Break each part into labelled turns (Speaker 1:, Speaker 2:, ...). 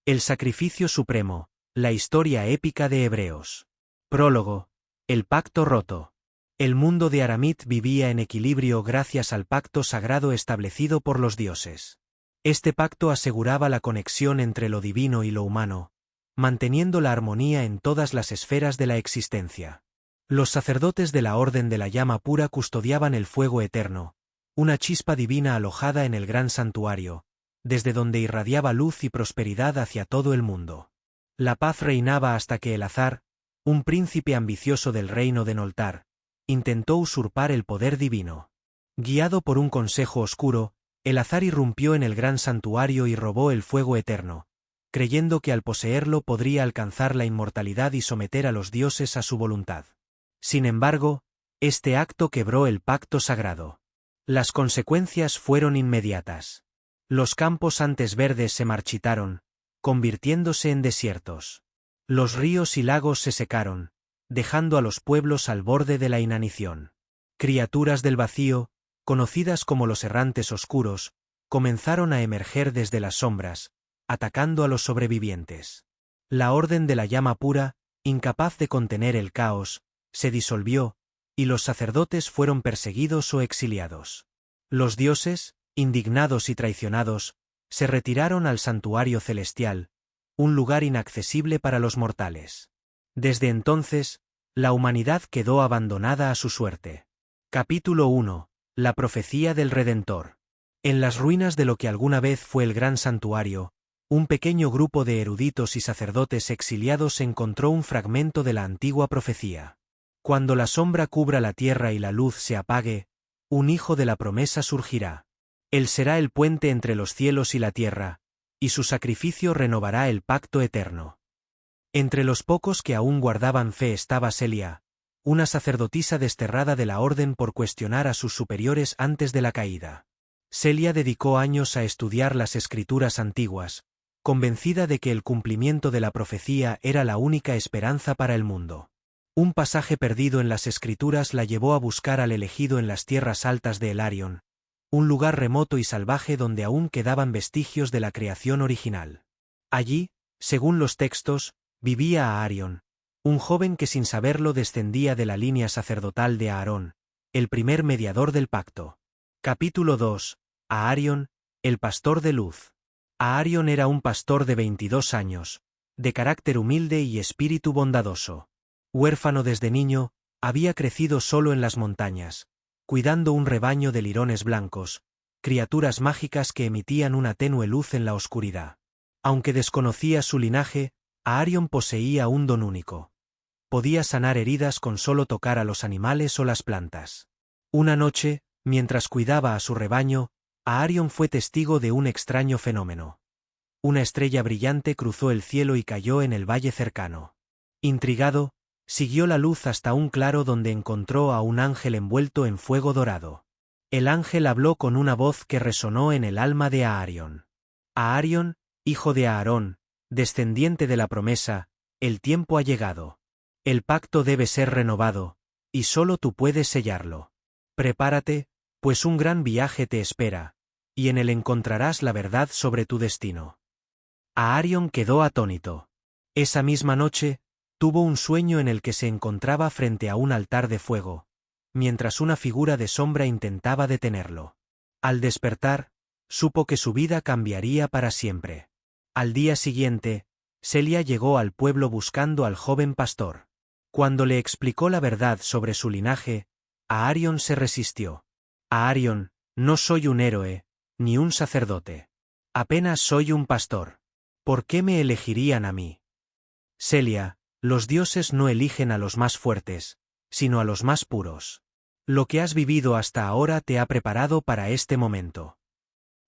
Speaker 1: El sacrificio supremo, la historia épica de Hebreos. Prólogo. El pacto roto. El mundo de Aramit vivía en equilibrio gracias al pacto sagrado establecido por los dioses. Este pacto aseguraba la conexión entre lo divino y lo humano, manteniendo la armonía en todas las esferas de la existencia. Los sacerdotes de la Orden de la Llama Pura custodiaban el fuego eterno, una chispa divina alojada en el gran santuario, desde donde irradiaba luz y prosperidad hacia todo el mundo. La paz reinaba hasta que Elazar, un príncipe ambicioso del reino de Noltar, intentó usurpar el poder divino. Guiado por un consejo oscuro, Elazar irrumpió en el gran santuario y robó el fuego eterno, creyendo que al poseerlo podría alcanzar la inmortalidad y someter a los dioses a su voluntad. Sin embargo, este acto quebró el pacto sagrado. Las consecuencias fueron inmediatas. Los campos antes verdes se marchitaron, convirtiéndose en desiertos. Los ríos y lagos se secaron, dejando a los pueblos al borde de la inanición. Criaturas del vacío, conocidas como los errantes oscuros, comenzaron a emerger desde las sombras, atacando a los sobrevivientes. La Orden de la Llama Pura, incapaz de contener el caos, se disolvió, y los sacerdotes fueron perseguidos o exiliados. Los dioses, indignados y traicionados, se retiraron al santuario celestial, un lugar inaccesible para los mortales. Desde entonces, la humanidad quedó abandonada a su suerte. Capítulo 1. La profecía del Redentor. En las ruinas de lo que alguna vez fue el gran santuario, un pequeño grupo de eruditos y sacerdotes exiliados encontró un fragmento de la antigua profecía. Cuando la sombra cubra la tierra y la luz se apague, un hijo de la promesa surgirá. Él será el puente entre los cielos y la tierra, y su sacrificio renovará el pacto eterno. Entre los pocos que aún guardaban fe estaba Celia, una sacerdotisa desterrada de la orden por cuestionar a sus superiores antes de la caída. Celia dedicó años a estudiar las escrituras antiguas, convencida de que el cumplimiento de la profecía era la única esperanza para el mundo. Un pasaje perdido en las escrituras la llevó a buscar al elegido en las tierras altas de Elarion, un lugar remoto y salvaje donde aún quedaban vestigios de la creación original. Allí, según los textos, vivía Aarion, un joven que sin saberlo descendía de la línea sacerdotal de Aarón, el primer mediador del pacto. Capítulo 2. Aarion, el pastor de luz. Aarion era un pastor de 22 años, de carácter humilde y espíritu bondadoso. Huérfano desde niño, había crecido solo en las montañas, cuidando un rebaño de lirones blancos, criaturas mágicas que emitían una tenue luz en la oscuridad. Aunque desconocía su linaje, Aarion poseía un don único. Podía sanar heridas con solo tocar a los animales o las plantas. Una noche, mientras cuidaba a su rebaño, Aarion fue testigo de un extraño fenómeno. Una estrella brillante cruzó el cielo y cayó en el valle cercano. Intrigado, siguió la luz hasta un claro donde encontró a un ángel envuelto en fuego dorado. El ángel habló con una voz que resonó en el alma de Aarion. Aarion, hijo de Aarón, descendiente de la promesa, el tiempo ha llegado. El pacto debe ser renovado, y solo tú puedes sellarlo. Prepárate, pues un gran viaje te espera, y en él encontrarás la verdad sobre tu destino. Aarion quedó atónito. Esa misma noche, tuvo un sueño en el que se encontraba frente a un altar de fuego, mientras una figura de sombra intentaba detenerlo. Al despertar, supo que su vida cambiaría para siempre. Al día siguiente, Celia llegó al pueblo buscando al joven pastor. Cuando le explicó la verdad sobre su linaje, Aarion se resistió. Aarion, no soy un héroe, ni un sacerdote. Apenas soy un pastor. ¿Por qué me elegirían a mí? Celia, los dioses no eligen a los más fuertes, sino a los más puros. Lo que has vivido hasta ahora te ha preparado para este momento.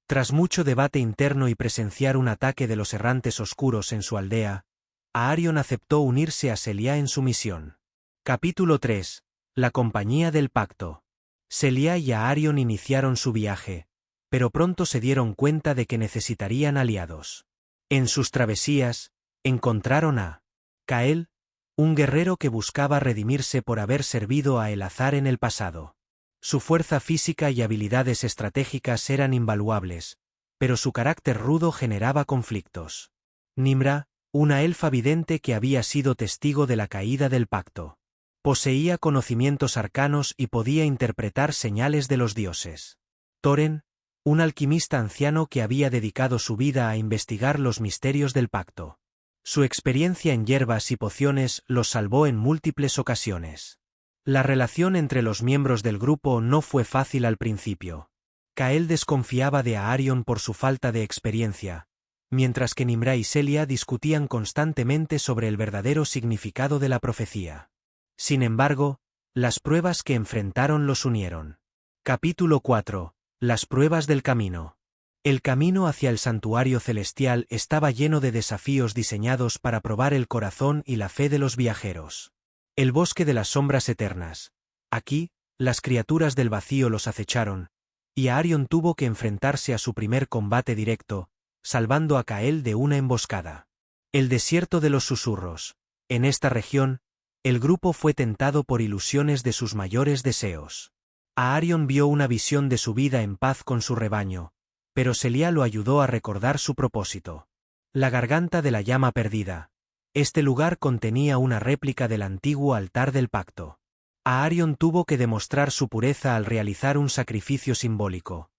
Speaker 1: Tras mucho debate interno y presenciar un ataque de los errantes oscuros en su aldea, Aarion aceptó unirse a Celia en su misión. Capítulo 3. La compañía del pacto. Celia y Aarion iniciaron su viaje, pero pronto se dieron cuenta de que necesitarían aliados. En sus travesías, encontraron a Kael, un guerrero que buscaba redimirse por haber servido a Elazar en el pasado. Su fuerza física y habilidades estratégicas eran invaluables, pero su carácter rudo generaba conflictos. Nimra, una elfa vidente que había sido testigo de la caída del pacto. Poseía conocimientos arcanos y podía interpretar señales de los dioses. Thoren, un alquimista anciano que había dedicado su vida a investigar los misterios del pacto. Su experiencia en hierbas y pociones los salvó en múltiples ocasiones. La relación entre los miembros del grupo no fue fácil al principio. Kael desconfiaba de Aarion por su falta de experiencia, mientras que Nimra y Celia discutían constantemente sobre el verdadero significado de la profecía. Sin embargo, las pruebas que enfrentaron los unieron. Capítulo 4. Las pruebas del camino. El camino hacia el santuario celestial estaba lleno de desafíos diseñados para probar el corazón y la fe de los viajeros. El bosque de las sombras eternas. Aquí, las criaturas del vacío los acecharon, y Aarion tuvo que enfrentarse a su primer combate directo, salvando a Kael de una emboscada. El desierto de los susurros. En esta región, el grupo fue tentado por ilusiones de sus mayores deseos. Aarion vio una visión de su vida en paz con su rebaño, pero Celia lo ayudó a recordar su propósito. La garganta de la llama perdida. Este lugar contenía una réplica del antiguo altar del pacto. Aarion tuvo que demostrar su pureza al realizar un sacrificio simbólico.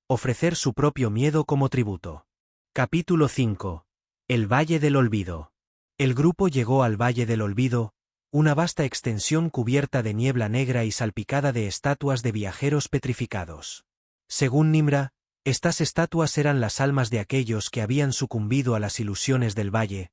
Speaker 1: Ofrecer su propio miedo como tributo. Capítulo 5. El Valle del Olvido. El grupo llegó al Valle del Olvido, una vasta extensión cubierta de niebla negra y salpicada de estatuas de viajeros petrificados. Según Nimra, estas estatuas eran las almas de aquellos que habían sucumbido a las ilusiones del valle,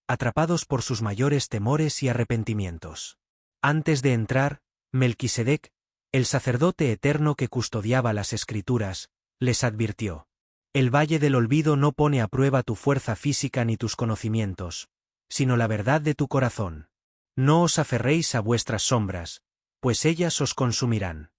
Speaker 1: atrapados por sus mayores temores y arrepentimientos. Antes de entrar, Melquisedec, el sacerdote eterno que custodiaba las escrituras, les advirtió: el Valle del Olvido no pone a prueba tu fuerza física ni tus conocimientos, sino la verdad de tu corazón. No os aferréis a vuestras sombras, pues ellas os consumirán.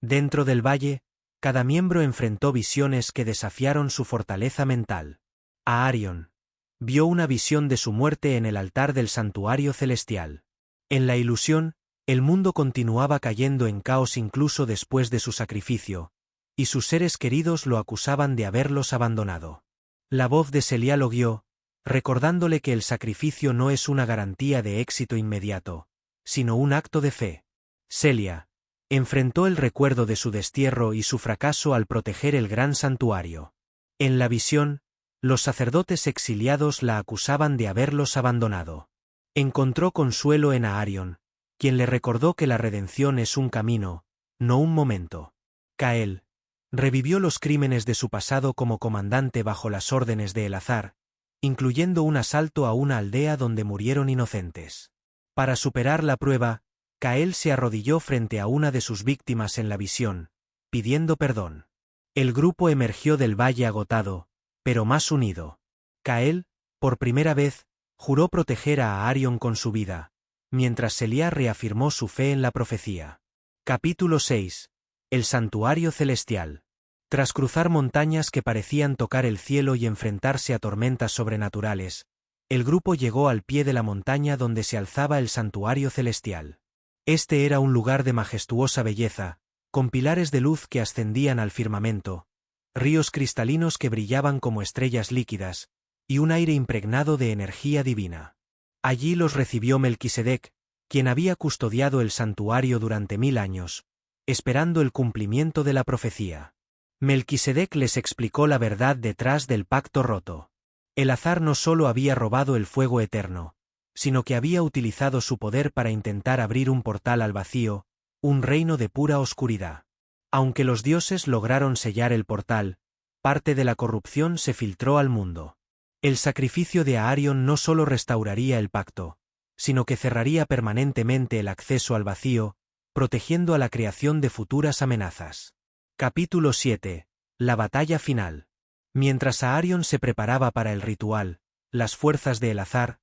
Speaker 1: Dentro del valle, cada miembro enfrentó visiones que desafiaron su fortaleza mental. Aarion vio una visión de su muerte en el altar del santuario celestial. En la ilusión, el mundo continuaba cayendo en caos incluso después de su sacrificio, y sus seres queridos lo acusaban de haberlos abandonado. La voz de Celia lo guió, recordándole que el sacrificio no es una garantía de éxito inmediato, sino un acto de fe. Celia enfrentó el recuerdo de su destierro y su fracaso al proteger el gran santuario. En la visión, los sacerdotes exiliados la acusaban de haberlos abandonado. Encontró consuelo en Aarion, quien le recordó que la redención es un camino, no un momento. Kael revivió los crímenes de su pasado como comandante bajo las órdenes de Elazar, incluyendo un asalto a una aldea donde murieron inocentes. Para superar la prueba, Kael se arrodilló frente a una de sus víctimas en la visión, pidiendo perdón. El grupo emergió del valle agotado, pero más unido. Kael, por primera vez, juró proteger a Aarion con su vida, mientras Celia reafirmó su fe en la profecía. Capítulo 6. El santuario celestial. Tras cruzar montañas que parecían tocar el cielo y enfrentarse a tormentas sobrenaturales, el grupo llegó al pie de la montaña donde se alzaba el santuario celestial. Este era un lugar de majestuosa belleza, con pilares de luz que ascendían al firmamento, ríos cristalinos que brillaban como estrellas líquidas, y un aire impregnado de energía divina. Allí los recibió Melquisedec, quien había custodiado el santuario durante 1000 años, esperando el cumplimiento de la profecía. Melquisedec les explicó la verdad detrás del pacto roto. Elazar no solo había robado el fuego eterno, sino que había utilizado su poder para intentar abrir un portal al vacío, un reino de pura oscuridad. Aunque los dioses lograron sellar el portal, parte de la corrupción se filtró al mundo. El sacrificio de Aarion no solo restauraría el pacto, sino que cerraría permanentemente el acceso al vacío, protegiendo a la creación de futuras amenazas. Capítulo 7. La batalla final. Mientras Aarion se preparaba para el ritual, las fuerzas de Elazar,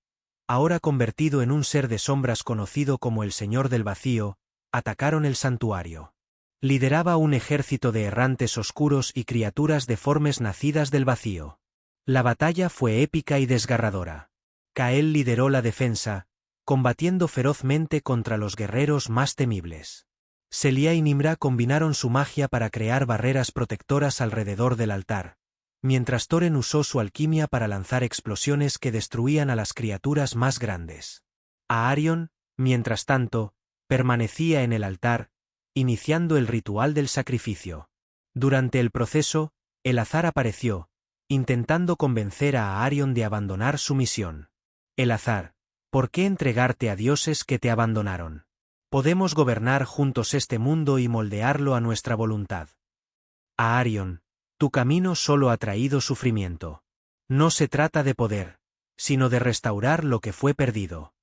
Speaker 1: ahora convertido en un ser de sombras conocido como el Señor del Vacío, atacaron el santuario. Lideraba un ejército de errantes oscuros y criaturas deformes nacidas del vacío. La batalla fue épica y desgarradora. Kael lideró la defensa, combatiendo ferozmente contra los guerreros más temibles. Celia y Nimra combinaron su magia para crear barreras protectoras alrededor del altar, mientras Thorin usó su alquimia para lanzar explosiones que destruían a las criaturas más grandes. Aarion, mientras tanto, permanecía en el altar, iniciando el ritual del sacrificio. Durante el proceso, Elazar apareció, intentando convencer a Aarion de abandonar su misión. Elazar, ¿por qué entregarte a dioses que te abandonaron? Podemos gobernar juntos este mundo y moldearlo a nuestra voluntad. Aarion, tu camino solo ha traído sufrimiento. No se trata de poder, sino de restaurar lo que fue perdido.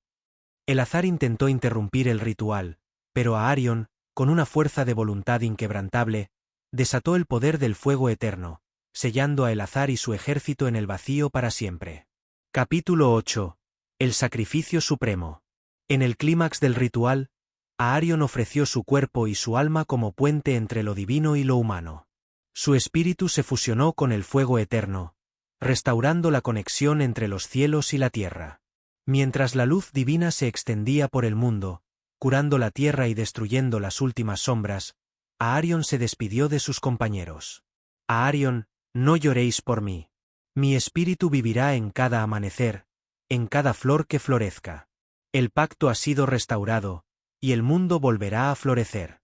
Speaker 1: Elazar intentó interrumpir el ritual, pero Aarion, con una fuerza de voluntad inquebrantable, desató el poder del fuego eterno, sellando a Elazar y su ejército en el vacío para siempre. Capítulo 8. El sacrificio supremo. En el clímax del ritual, Aarion ofreció su cuerpo y su alma como puente entre lo divino y lo humano. Su espíritu se fusionó con el fuego eterno, restaurando la conexión entre los cielos y la tierra. Mientras la luz divina se extendía por el mundo, curando la tierra y destruyendo las últimas sombras, Aarion se despidió de sus compañeros. Aarion, no lloréis por mí. Mi espíritu vivirá en cada amanecer, en cada flor que florezca. El pacto ha sido restaurado, y el mundo volverá a florecer.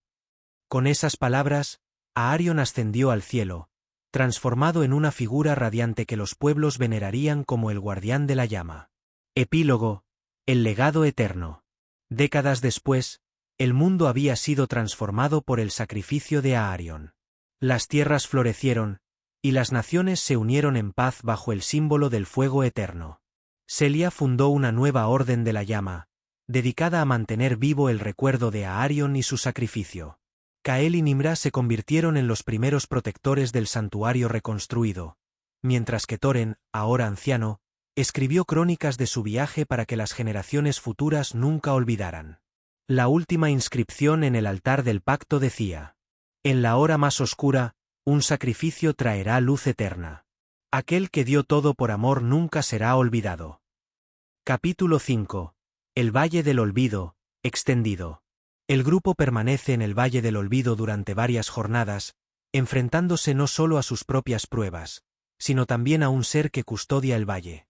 Speaker 1: Con esas palabras, Aarion ascendió al cielo, transformado en una figura radiante que los pueblos venerarían como el guardián de la llama. Epílogo, el legado eterno. Décadas después, el mundo había sido transformado por el sacrificio de Aarion. Las tierras florecieron, y las naciones se unieron en paz bajo el símbolo del fuego eterno. Selia fundó una nueva orden de la llama, dedicada a mantener vivo el recuerdo de Aarion y su sacrificio. Cael y Nimra se convirtieron en los primeros protectores del santuario reconstruido, mientras que Thorin, ahora anciano, escribió crónicas de su viaje para que las generaciones futuras nunca olvidaran. La última inscripción en el altar del pacto decía: en la hora más oscura, un sacrificio traerá luz eterna. Aquel que dio todo por amor nunca será olvidado. Capítulo 5. El Valle del Olvido, extendido. El grupo permanece en el Valle del Olvido durante varias jornadas, enfrentándose no solo a sus propias pruebas, sino también a un ser que custodia el valle.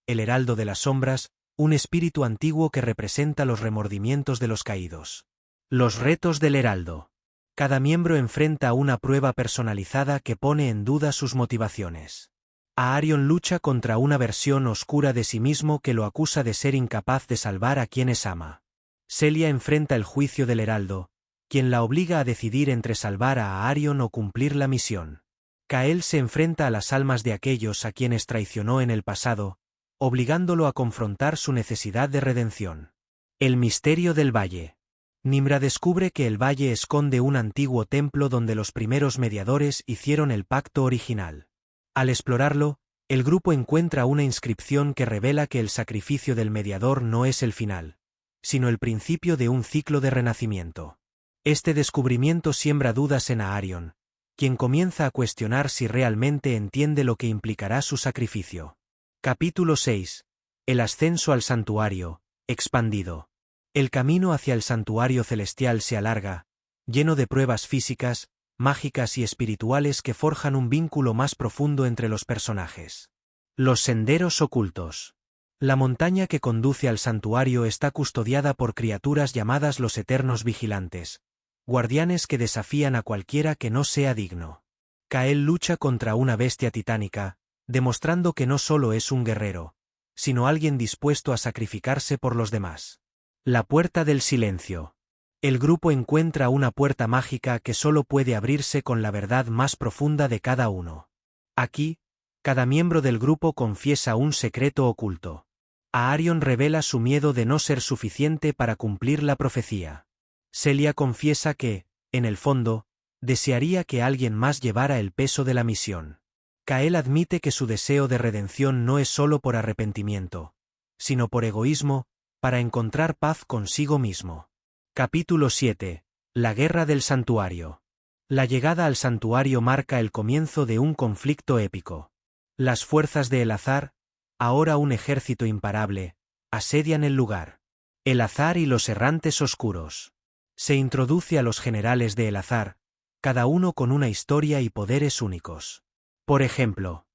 Speaker 1: El Heraldo de las Sombras, un espíritu antiguo que representa los remordimientos de los caídos. Los retos del Heraldo. Cada miembro enfrenta una prueba personalizada que pone en duda sus motivaciones. Aarion lucha contra una versión oscura de sí mismo que lo acusa de ser incapaz de salvar a quienes ama. Selia enfrenta el juicio del Heraldo, quien la obliga a decidir entre salvar a Aarion o cumplir la misión. Cael se enfrenta a las almas de aquellos a quienes traicionó en el pasado, obligándolo a confrontar su necesidad de redención. El misterio del valle. Nimra descubre que el valle esconde un antiguo templo donde los primeros mediadores hicieron el pacto original. Al explorarlo, el grupo encuentra una inscripción que revela que el sacrificio del mediador no es el final, sino el principio de un ciclo de renacimiento. Este descubrimiento siembra dudas en Aarion, quien comienza a cuestionar si realmente entiende lo que implicará su sacrificio. Capítulo 6. El ascenso al santuario, expandido. El camino hacia el santuario celestial se alarga, lleno de pruebas físicas, mágicas y espirituales que forjan un vínculo más profundo entre los personajes. Los senderos ocultos. La montaña que conduce al santuario está custodiada por criaturas llamadas los Eternos Vigilantes, guardianes que desafían a cualquiera que no sea digno. Cael lucha contra una bestia titánica, demostrando que no solo es un guerrero, sino alguien dispuesto a sacrificarse por los demás. La puerta del silencio. El grupo encuentra una puerta mágica que solo puede abrirse con la verdad más profunda de cada uno. Aquí, cada miembro del grupo confiesa un secreto oculto. Aarion revela su miedo de no ser suficiente para cumplir la profecía. Selia confiesa que, en el fondo, desearía que alguien más llevara el peso de la misión. Cael admite que su deseo de redención no es solo por arrepentimiento, sino por egoísmo, para encontrar paz consigo mismo. Capítulo 7. La Guerra del Santuario. La llegada al santuario marca el comienzo de un conflicto épico. Las fuerzas de Elazar, ahora un ejército imparable, asedian el lugar. Elazar y los errantes oscuros. Se introduce a los generales de Elazar, cada uno con una historia y poderes únicos. Por ejemplo,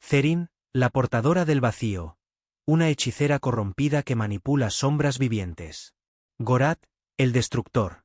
Speaker 1: Zerin, la portadora del vacío. Una hechicera corrompida que manipula sombras vivientes. Gorath, el destructor.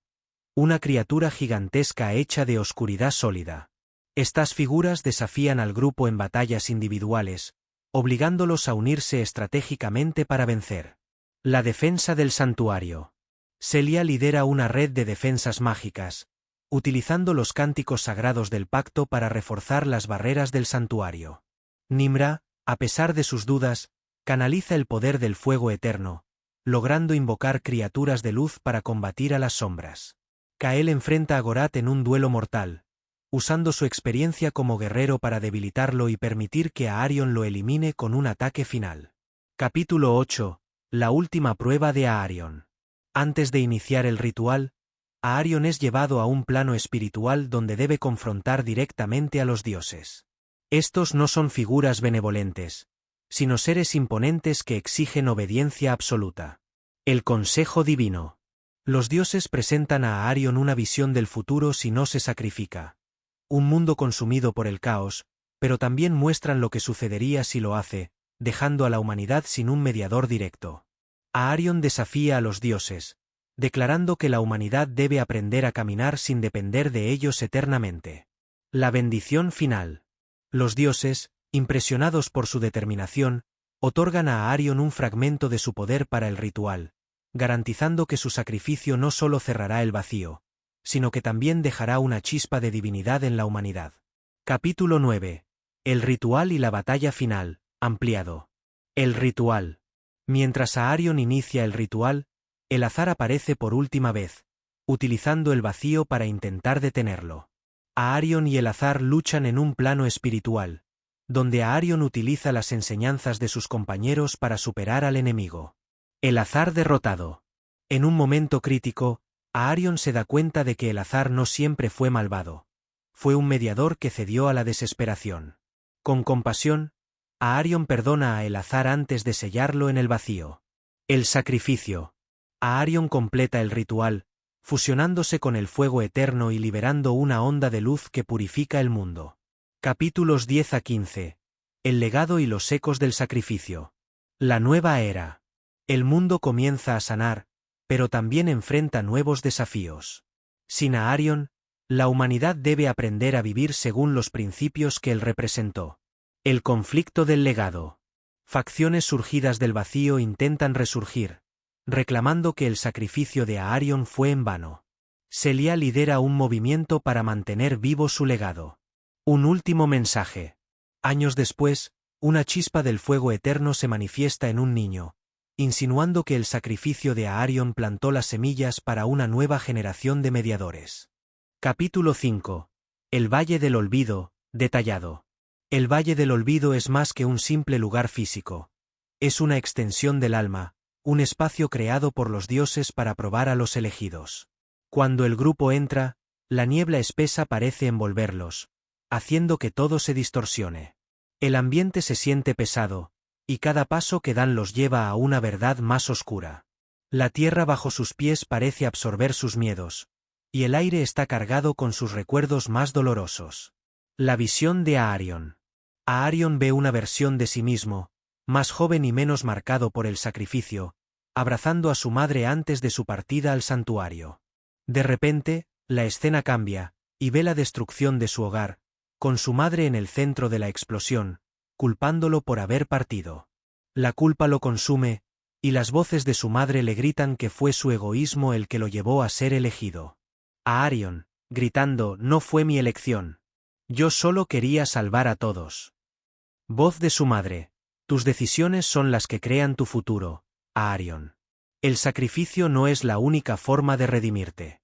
Speaker 1: Una criatura gigantesca hecha de oscuridad sólida. Estas figuras desafían al grupo en batallas individuales, obligándolos a unirse estratégicamente para vencer. La defensa del santuario. Celia lidera una red de defensas mágicas, utilizando los cánticos sagrados del pacto para reforzar las barreras del santuario. Nimra, a pesar de sus dudas, canaliza el poder del fuego eterno, logrando invocar criaturas de luz para combatir a las sombras. Kael enfrenta a Gorath en un duelo mortal, usando su experiencia como guerrero para debilitarlo y permitir que Aarion lo elimine con un ataque final. Capítulo 8. La última prueba de Aarion. Antes de iniciar el ritual, Aarion es llevado a un plano espiritual donde debe confrontar directamente a los dioses. Estos no son figuras benevolentes, sino seres imponentes que exigen obediencia absoluta. El Consejo Divino. Los dioses presentan a Aarion una visión del futuro si no se sacrifica. Un mundo consumido por el caos, pero también muestran lo que sucedería si lo hace, dejando a la humanidad sin un mediador directo. Aarion desafía a los dioses, declarando que la humanidad debe aprender a caminar sin depender de ellos eternamente. La bendición final. Los dioses, impresionados por su determinación, otorgan a Aarion un fragmento de su poder para el ritual, garantizando que su sacrificio no solo cerrará el vacío, sino que también dejará una chispa de divinidad en la humanidad. Capítulo 9. El ritual y la batalla final, ampliado. El ritual. Mientras Aarion inicia el ritual, el azar aparece por última vez, utilizando el vacío para intentar detenerlo. Aarion y el azar luchan en un plano espiritual, donde Aarion utiliza las enseñanzas de sus compañeros para superar al enemigo. El azar derrotado. En un momento crítico, Aarion se da cuenta de que el azar no siempre fue malvado. Fue un mediador que cedió a la desesperación. Con compasión, Aarion perdona a el azar antes de sellarlo en el vacío. El sacrificio. Aarion completa el ritual, fusionándose con el fuego eterno y liberando una onda de luz que purifica el mundo. Capítulos 10 a 15. El legado y los ecos del sacrificio. La nueva era. El mundo comienza a sanar, pero también enfrenta nuevos desafíos. Sin Aarion, la humanidad debe aprender a vivir según los principios que él representó. El conflicto del legado. Facciones surgidas del vacío intentan resurgir, reclamando que el sacrificio de Aarion fue en vano. Celia lidera un movimiento para mantener vivo su legado. Un último mensaje. Años después, una chispa del fuego eterno se manifiesta en un niño, insinuando que el sacrificio de Aarion plantó las semillas para una nueva generación de mediadores. Capítulo 5. El Valle del Olvido, detallado. El Valle del Olvido es más que un simple lugar físico. Es una extensión del alma, un espacio creado por los dioses para probar a los elegidos. Cuando el grupo entra, la niebla espesa parece envolverlos, haciendo que todo se distorsione. El ambiente se siente pesado, y cada paso que dan los lleva a una verdad más oscura. La tierra bajo sus pies parece absorber sus miedos, y el aire está cargado con sus recuerdos más dolorosos. La visión de Aarion. Aarion ve una versión de sí mismo, más joven y menos marcado por el sacrificio, abrazando a su madre antes de su partida al santuario. De repente, la escena cambia, y ve la destrucción de su hogar, con su madre en el centro de la explosión, culpándolo por haber partido. La culpa lo consume, y las voces de su madre le gritan que fue su egoísmo el que lo llevó a ser elegido. Aarion, gritando, no fue mi elección. Yo solo quería salvar a todos. Voz de su madre, tus decisiones son las que crean tu futuro, Aarion. El sacrificio no es la única forma de redimirte.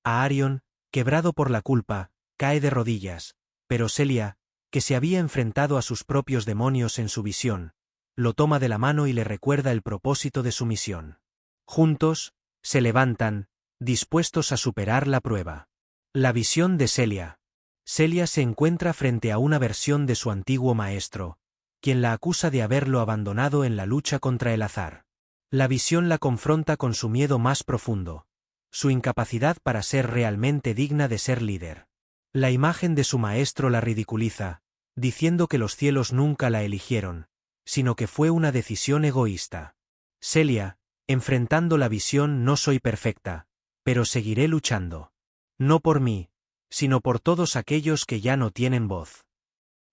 Speaker 1: Aarion, quebrado por la culpa, cae de rodillas, pero Celia, que se había enfrentado a sus propios demonios en su visión, lo toma de la mano y le recuerda el propósito de su misión. Juntos, se levantan, dispuestos a superar la prueba. La visión de Celia. Celia se encuentra frente a una versión de su antiguo maestro, quien la acusa de haberlo abandonado en la lucha contra el azar. La visión la confronta con su miedo más profundo, su incapacidad para ser realmente digna de ser líder. La imagen de su maestro la ridiculiza, diciendo que los cielos nunca la eligieron, sino que fue una decisión egoísta. Celia, enfrentando la visión: no soy perfecta, pero seguiré luchando. No por mí, sino por todos aquellos que ya no tienen voz.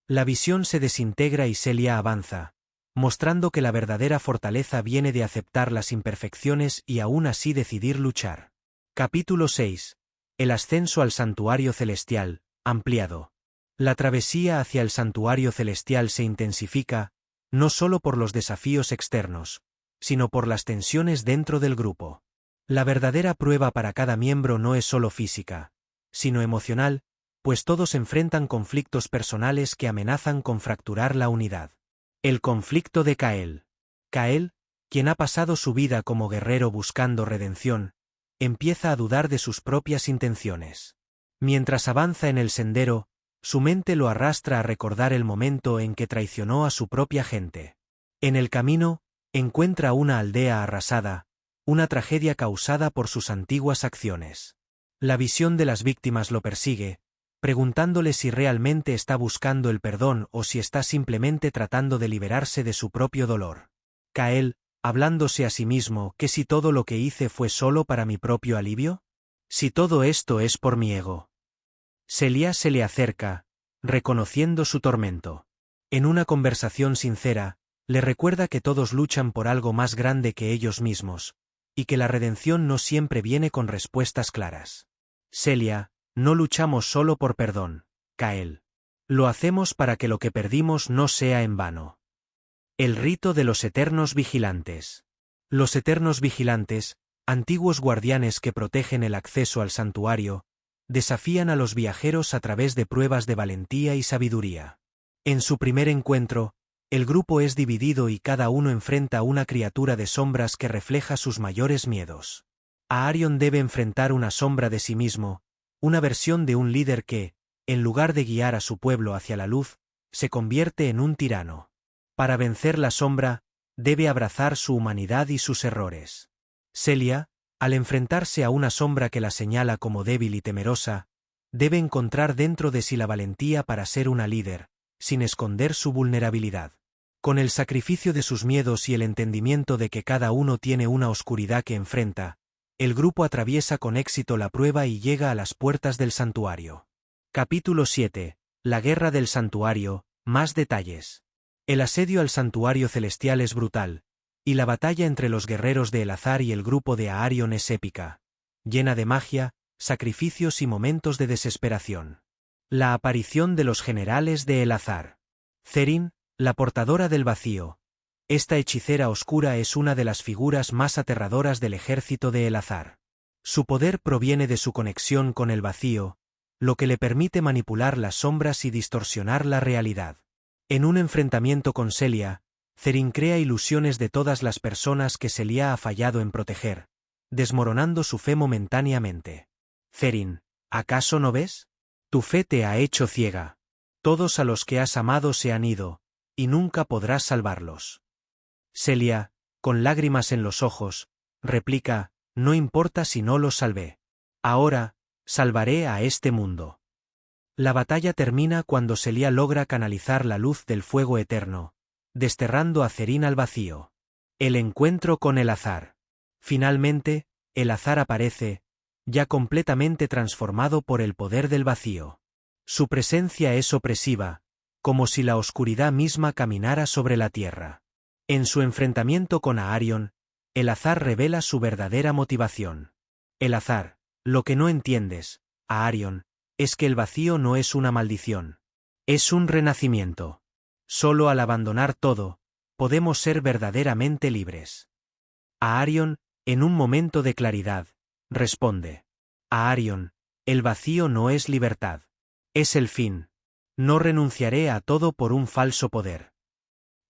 Speaker 1: La visión se desintegra y Celia avanza, mostrando que la verdadera fortaleza viene de aceptar las imperfecciones y aún así decidir luchar. Capítulo 6. El ascenso al santuario celestial, ampliado. La travesía hacia el santuario celestial se intensifica, no solo por los desafíos externos, sino por las tensiones dentro del grupo. La verdadera prueba para cada miembro no es solo física, sino emocional, pues todos enfrentan conflictos personales que amenazan con fracturar la unidad. El conflicto de Kael. Kael, quien ha pasado su vida como guerrero buscando redención, empieza a dudar de sus propias intenciones. Mientras avanza en el sendero, su mente lo arrastra a recordar el momento en que traicionó a su propia gente. En el camino, encuentra una aldea arrasada, una tragedia causada por sus antiguas acciones. La visión de las víctimas lo persigue, preguntándole si realmente está buscando el perdón o si está simplemente tratando de liberarse de su propio dolor. Kael, hablándose a sí mismo: ¿qué si todo lo que hice fue solo para mi propio alivio? Si todo esto es por mi ego. Celia se le acerca, reconociendo su tormento. En una conversación sincera, le recuerda que todos luchan por algo más grande que ellos mismos, y que la redención no siempre viene con respuestas claras. Celia: no luchamos solo por perdón, Kael. Lo hacemos para que lo que perdimos no sea en vano. El rito de los eternos vigilantes. Los eternos vigilantes, antiguos guardianes que protegen el acceso al santuario, desafían a los viajeros a través de pruebas de valentía y sabiduría. En su primer encuentro, el grupo es dividido y cada uno enfrenta una criatura de sombras que refleja sus mayores miedos. Aarion debe enfrentar una sombra de sí mismo, una versión de un líder que, en lugar de guiar a su pueblo hacia la luz, se convierte en un tirano. Para vencer la sombra, debe abrazar su humanidad y sus errores. Celia, al enfrentarse a una sombra que la señala como débil y temerosa, debe encontrar dentro de sí la valentía para ser una líder, sin esconder su vulnerabilidad. Con el sacrificio de sus miedos y el entendimiento de que cada uno tiene una oscuridad que enfrenta, el grupo atraviesa con éxito la prueba y llega a las puertas del santuario. Capítulo 7. La guerra del santuario, más detalles. El asedio al santuario celestial es brutal, y la batalla entre los guerreros de Elazar y el grupo de Aarion es épica, llena de magia, sacrificios y momentos de desesperación. La aparición de los generales de Elazar. Zeryn, la portadora del vacío. Esta hechicera oscura es una de las figuras más aterradoras del ejército de Elazar. Su poder proviene de su conexión con el vacío, lo que le permite manipular las sombras y distorsionar la realidad. En un enfrentamiento con Celia, Zeryn crea ilusiones de todas las personas que Celia ha fallado en proteger, desmoronando su fe momentáneamente. Zeryn, ¿acaso no ves? Tu fe te ha hecho ciega. Todos a los que has amado se han ido, y nunca podrás salvarlos. Celia, con lágrimas en los ojos, replica: no importa si no los salvé. Ahora, salvaré a este mundo. La batalla termina cuando Celia logra canalizar la luz del fuego eterno, desterrando a Zeryn al vacío. El encuentro con Elazar. Finalmente, Elazar aparece, ya completamente transformado por el poder del vacío. Su presencia es opresiva, como si la oscuridad misma caminara sobre la tierra. En su enfrentamiento con Aarion, Elazar revela su verdadera motivación. Elazar, lo que no entiendes, Aarion, es que el vacío no es una maldición. Es un renacimiento. Solo al abandonar todo, podemos ser verdaderamente libres. Aarion, en un momento de claridad, responde: Aarion, el vacío no es libertad. Es el fin. No renunciaré a todo por un falso poder.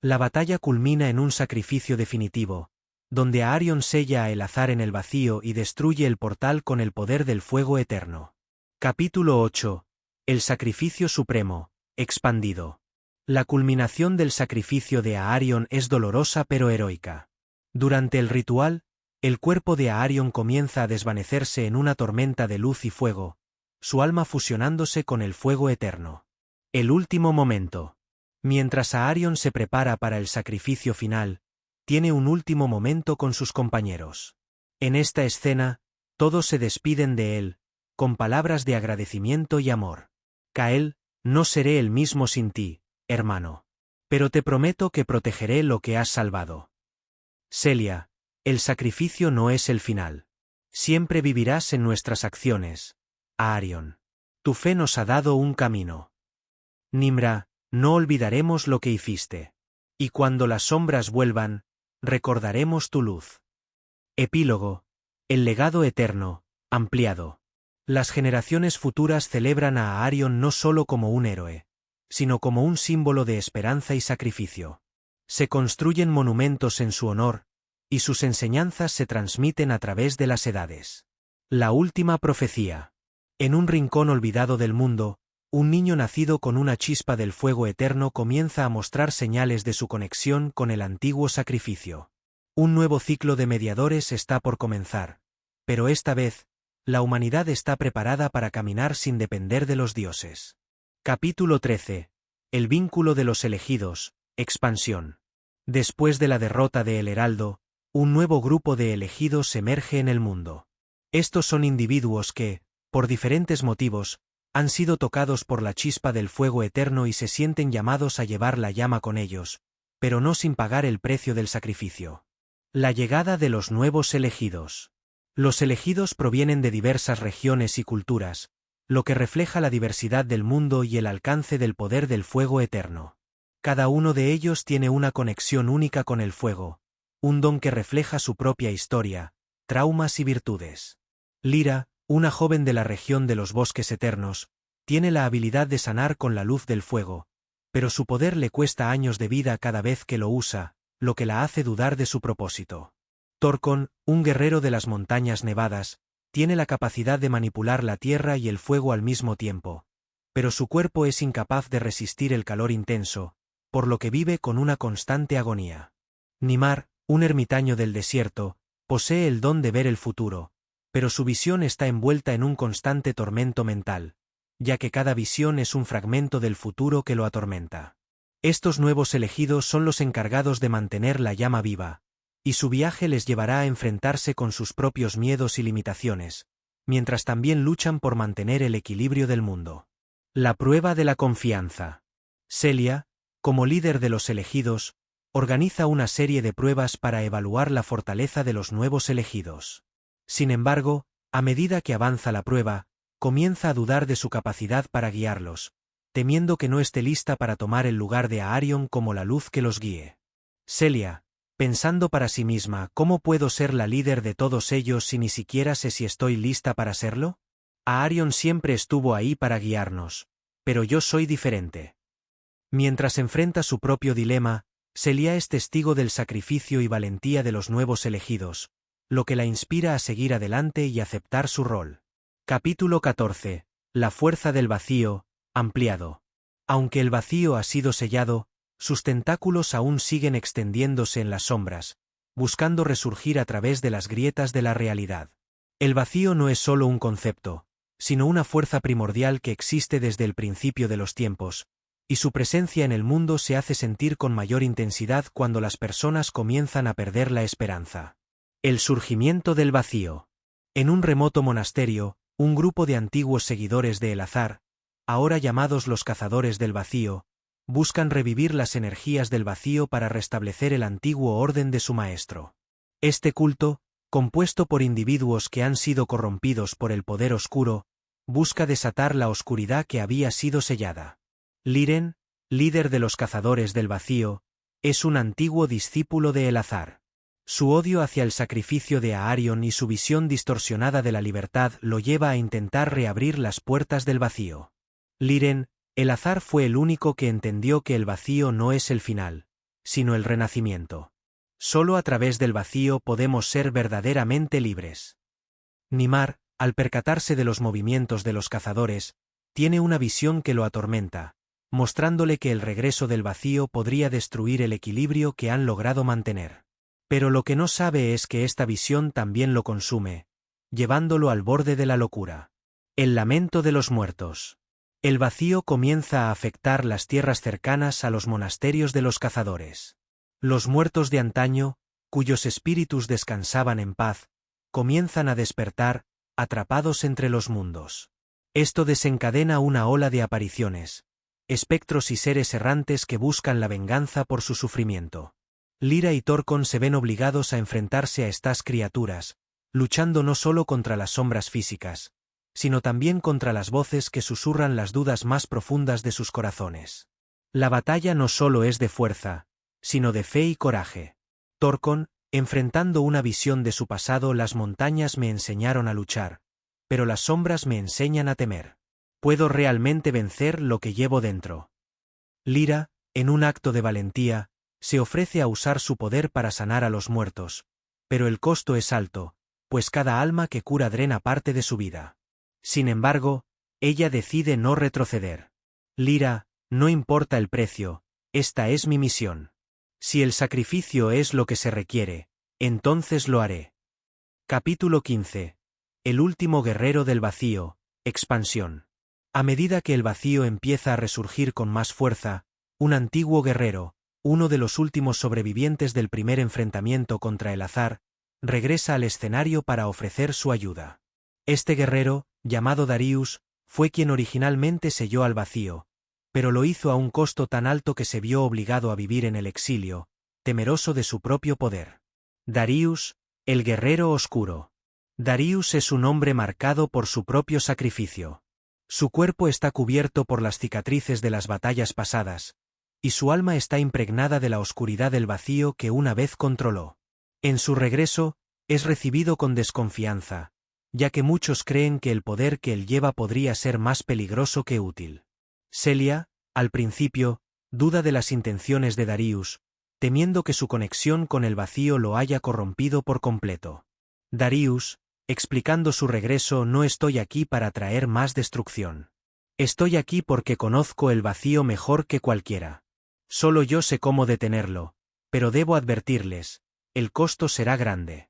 Speaker 1: La batalla culmina en un sacrificio definitivo, donde Aarion sella a Elazar en el vacío y destruye el portal con el poder del fuego eterno. Capítulo 8. El sacrificio supremo, expandido. La culminación del sacrificio de Aarion es dolorosa pero heroica. Durante el ritual, el cuerpo de Aarion comienza a desvanecerse en una tormenta de luz y fuego, su alma fusionándose con el fuego eterno. El último momento. Mientras Aarion se prepara para el sacrificio final, tiene un último momento con sus compañeros. En esta escena, todos se despiden de él, con palabras de agradecimiento y amor. Kael, no seré el mismo sin ti, hermano. Pero te prometo que protegeré lo que has salvado. Celia, el sacrificio no es el final. Siempre vivirás en nuestras acciones, Aarion. Tu fe nos ha dado un camino. Nimra, no olvidaremos lo que hiciste. Y cuando las sombras vuelvan, recordaremos tu luz. Epílogo. El legado eterno, ampliado. Las generaciones futuras celebran a Aarion no solo como un héroe, sino como un símbolo de esperanza y sacrificio. Se construyen monumentos en su honor, y sus enseñanzas se transmiten a través de las edades. La última profecía. En un rincón olvidado del mundo, un niño nacido con una chispa del fuego eterno comienza a mostrar señales de su conexión con el antiguo sacrificio. Un nuevo ciclo de mediadores está por comenzar, pero esta vez, la humanidad está preparada para caminar sin depender de los dioses. Capítulo 13. El vínculo de los elegidos, expansión. Después de la derrota de El Heraldo, un nuevo grupo de elegidos emerge en el mundo. Estos son individuos que, por diferentes motivos, han sido tocados por la chispa del fuego eterno y se sienten llamados a llevar la llama con ellos, pero no sin pagar el precio del sacrificio. La llegada de los nuevos elegidos. Los elegidos provienen de diversas regiones y culturas, lo que refleja la diversidad del mundo y el alcance del poder del fuego eterno. Cada uno de ellos tiene una conexión única con el fuego, un don que refleja su propia historia, traumas y virtudes. Lyra, una joven de la región de los bosques eternos, tiene la habilidad de sanar con la luz del fuego, pero su poder le cuesta años de vida cada vez que lo usa, lo que la hace dudar de su propósito. Torcon, un guerrero de las montañas nevadas, tiene la capacidad de manipular la tierra y el fuego al mismo tiempo, pero su cuerpo es incapaz de resistir el calor intenso, por lo que vive con una constante agonía. Nimar, un ermitaño del desierto, posee el don de ver el futuro, pero su visión está envuelta en un constante tormento mental, ya que cada visión es un fragmento del futuro que lo atormenta. Estos nuevos elegidos son los encargados de mantener la llama viva, y su viaje les llevará a enfrentarse con sus propios miedos y limitaciones, mientras también luchan por mantener el equilibrio del mundo. La prueba de la confianza. Celia, como líder de los elegidos, organiza una serie de pruebas para evaluar la fortaleza de los nuevos elegidos. Sin embargo, a medida que avanza la prueba, comienza a dudar de su capacidad para guiarlos, temiendo que no esté lista para tomar el lugar de Aarion como la luz que los guíe. Celia, pensando para sí misma, ¿cómo puedo ser la líder de todos ellos si ni siquiera sé si estoy lista para serlo? Aarion siempre estuvo ahí para guiarnos, pero yo soy diferente. Mientras enfrenta su propio dilema, Celia es testigo del sacrificio y valentía de los nuevos elegidos, lo que la inspira a seguir adelante y aceptar su rol. Capítulo 14. La fuerza del vacío, ampliado. Aunque el vacío ha sido sellado, sus tentáculos aún siguen extendiéndose en las sombras, buscando resurgir a través de las grietas de la realidad. El vacío no es solo un concepto, sino una fuerza primordial que existe desde el principio de los tiempos, y su presencia en el mundo se hace sentir con mayor intensidad cuando las personas comienzan a perder la esperanza. El surgimiento del vacío. En un remoto monasterio, un grupo de antiguos seguidores de Elazar, ahora llamados los cazadores del vacío, buscan revivir las energías del vacío para restablecer el antiguo orden de su maestro. Este culto, compuesto por individuos que han sido corrompidos por el poder oscuro, busca desatar la oscuridad que había sido sellada. Liren, líder de los cazadores del vacío, es un antiguo discípulo de Elazar. Su odio hacia el sacrificio de Aarion y su visión distorsionada de la libertad lo lleva a intentar reabrir las puertas del vacío. Liren, Elazar fue el único que entendió que el vacío no es el final, sino el renacimiento. Solo a través del vacío podemos ser verdaderamente libres. Nimar, al percatarse de los movimientos de los cazadores, tiene una visión que lo atormenta, mostrándole que el regreso del vacío podría destruir el equilibrio que han logrado mantener. Pero lo que no sabe es que esta visión también lo consume, llevándolo al borde de la locura. El lamento de los muertos. El vacío comienza a afectar las tierras cercanas a los monasterios de los cazadores. Los muertos de antaño, cuyos espíritus descansaban en paz, comienzan a despertar, atrapados entre los mundos. Esto desencadena una ola de apariciones, espectros y seres errantes que buscan la venganza por su sufrimiento. Lyra y Torkon se ven obligados a enfrentarse a estas criaturas, luchando no solo contra las sombras físicas, sino también contra las voces que susurran las dudas más profundas de sus corazones. La batalla no solo es de fuerza, sino de fe y coraje. Torkon, enfrentando una visión de su pasado: las montañas me enseñaron a luchar, pero las sombras me enseñan a temer. ¿Puedo realmente vencer lo que llevo dentro? Lyra, en un acto de valentía, se ofrece a usar su poder para sanar a los muertos, pero el costo es alto, pues cada alma que cura drena parte de su vida. Sin embargo, ella decide no retroceder. Lyra, no importa el precio, esta es mi misión. Si el sacrificio es lo que se requiere, entonces lo haré. Capítulo 15. El último guerrero del vacío, expansión. A medida que el vacío empieza a resurgir con más fuerza, un antiguo guerrero, uno de los últimos sobrevivientes del primer enfrentamiento contra el azar, regresa al escenario para ofrecer su ayuda. Este guerrero, llamado Darius, fue quien originalmente selló al vacío, pero lo hizo a un costo tan alto que se vio obligado a vivir en el exilio, temeroso de su propio poder. Darius, el guerrero oscuro. Darius es un hombre marcado por su propio sacrificio. Su cuerpo está cubierto por las cicatrices de las batallas pasadas, y su alma está impregnada de la oscuridad del vacío que una vez controló. En su regreso, es recibido con desconfianza, ya que muchos creen que el poder que él lleva podría ser más peligroso que útil. Celia, al principio, duda de las intenciones de Darius, temiendo que su conexión con el vacío lo haya corrompido por completo. Darius, explicando su regreso: no estoy aquí para traer más destrucción. Estoy aquí porque conozco el vacío mejor que cualquiera. Solo yo sé cómo detenerlo, pero debo advertirles, el costo será grande.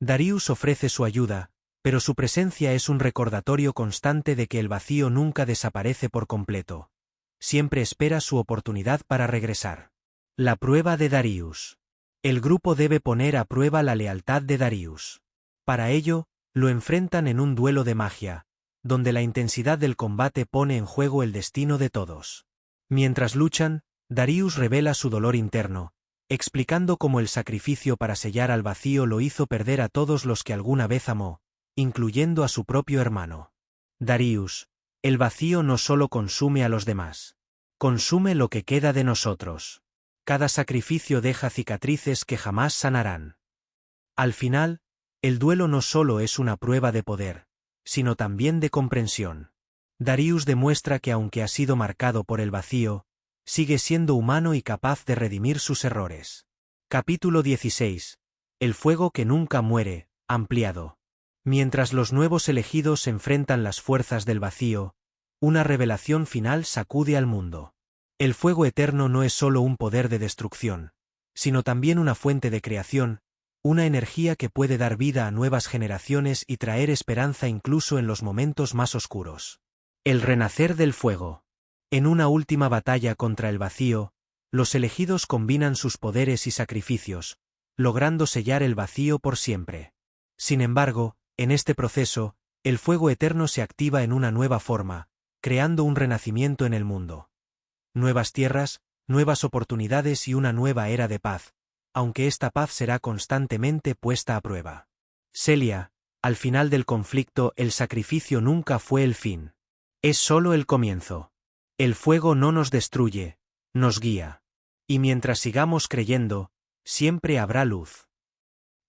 Speaker 1: Darius ofrece su ayuda, pero su presencia es un recordatorio constante de que el vacío nunca desaparece por completo. Siempre espera su oportunidad para regresar. La prueba de Darius. El grupo debe poner a prueba la lealtad de Darius. Para ello, lo enfrentan en un duelo de magia, donde la intensidad del combate pone en juego el destino de todos. Mientras luchan, Darius revela su dolor interno, explicando cómo el sacrificio para sellar al vacío lo hizo perder a todos los que alguna vez amó, incluyendo a su propio hermano. Darius, el vacío no solo consume a los demás. Consume lo que queda de nosotros. Cada sacrificio deja cicatrices que jamás sanarán. Al final, el duelo no solo es una prueba de poder, sino también de comprensión. Darius demuestra que aunque ha sido marcado por el vacío, sigue siendo humano y capaz de redimir sus errores. Capítulo 16. El fuego que nunca muere, ampliado. Mientras los nuevos elegidos enfrentan las fuerzas del vacío, una revelación final sacude al mundo. El fuego eterno no es solo un poder de destrucción, sino también una fuente de creación, una energía que puede dar vida a nuevas generaciones y traer esperanza incluso en los momentos más oscuros. El renacer del fuego. En una última batalla contra el vacío, los elegidos combinan sus poderes y sacrificios, logrando sellar el vacío por siempre. Sin embargo, en este proceso, el fuego eterno se activa en una nueva forma, creando un renacimiento en el mundo. Nuevas tierras, nuevas oportunidades y una nueva era de paz, aunque esta paz será constantemente puesta a prueba. Celia, al final del conflicto, el sacrificio nunca fue el fin. Es solo el comienzo. El fuego no nos destruye, nos guía. Y mientras sigamos creyendo, siempre habrá luz.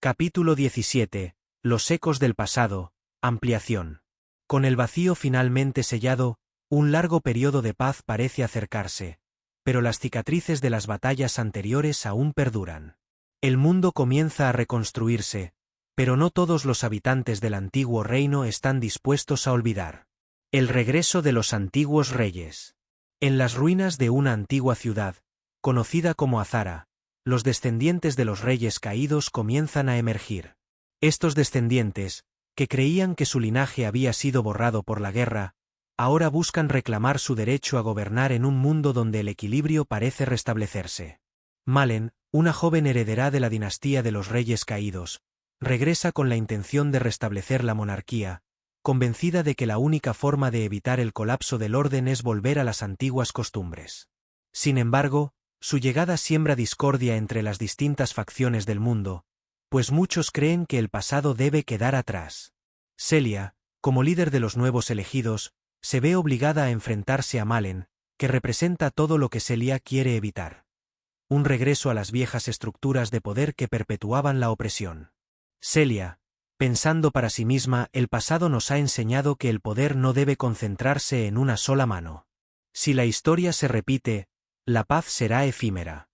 Speaker 1: Capítulo 17. Los ecos del pasado, ampliación. Con el vacío finalmente sellado, un largo periodo de paz parece acercarse, pero las cicatrices de las batallas anteriores aún perduran. El mundo comienza a reconstruirse, pero no todos los habitantes del antiguo reino están dispuestos a olvidar. El regreso de los antiguos reyes. En las ruinas de una antigua ciudad, conocida como Azara, los descendientes de los reyes caídos comienzan a emergir. Estos descendientes, que creían que su linaje había sido borrado por la guerra, ahora buscan reclamar su derecho a gobernar en un mundo donde el equilibrio parece restablecerse. Malen, una joven heredera de la dinastía de los Reyes Caídos, regresa con la intención de restablecer la monarquía, convencida de que la única forma de evitar el colapso del orden es volver a las antiguas costumbres. Sin embargo, su llegada siembra discordia entre las distintas facciones del mundo, pues muchos creen que el pasado debe quedar atrás. Celia, como líder de los nuevos elegidos, se ve obligada a enfrentarse a Malen, que representa todo lo que Celia quiere evitar. Un regreso a las viejas estructuras de poder que perpetuaban la opresión. Celia, pensando para sí misma, el pasado nos ha enseñado que el poder no debe concentrarse en una sola mano. Si la historia se repite, la paz será efímera.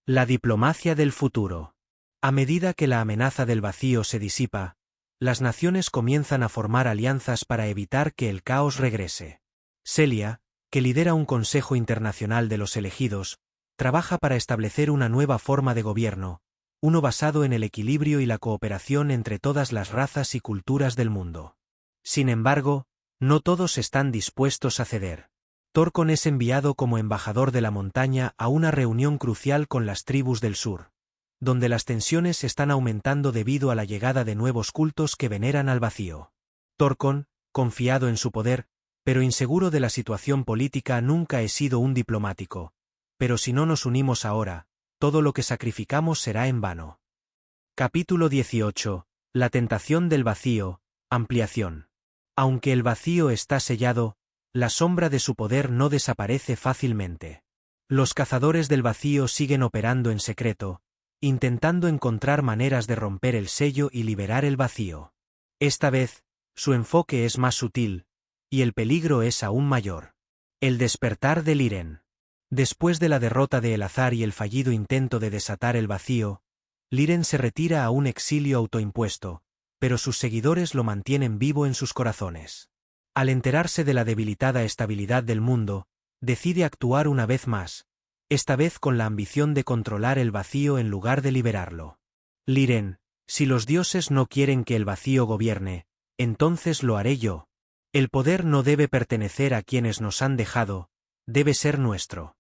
Speaker 1: La diplomacia del futuro. A medida que la amenaza del vacío se disipa, las naciones comienzan a formar alianzas para evitar que el caos regrese. Celia, que lidera un Consejo Internacional de los Elegidos, trabaja para establecer una nueva forma de gobierno, uno basado en el equilibrio y la cooperación entre todas las razas y culturas del mundo. Sin embargo, no todos están dispuestos a ceder. Torcon es enviado como embajador de la montaña a una reunión crucial con las tribus del sur, donde las tensiones están aumentando debido a la llegada de nuevos cultos que veneran al vacío. Torcon, confiado en su poder, pero inseguro de la situación política, nunca he sido un diplomático. Pero si no nos unimos ahora, todo lo que sacrificamos será en vano. Capítulo 18. La tentación del vacío, ampliación. Aunque el vacío está sellado, la sombra de su poder no desaparece fácilmente. Los cazadores del vacío siguen operando en secreto, intentando encontrar maneras de romper el sello y liberar el vacío. Esta vez, su enfoque es más sutil, y el peligro es aún mayor. El despertar de Liren. Después de la derrota de Elazar y el fallido intento de desatar el vacío, Liren se retira a un exilio autoimpuesto, pero sus seguidores lo mantienen vivo en sus corazones. Al enterarse de la debilitada estabilidad del mundo, decide actuar una vez más, esta vez con la ambición de controlar el vacío en lugar de liberarlo. Liren, si los dioses no quieren que el vacío gobierne, entonces lo haré yo. El poder no debe pertenecer a quienes nos han dejado, debe ser nuestro.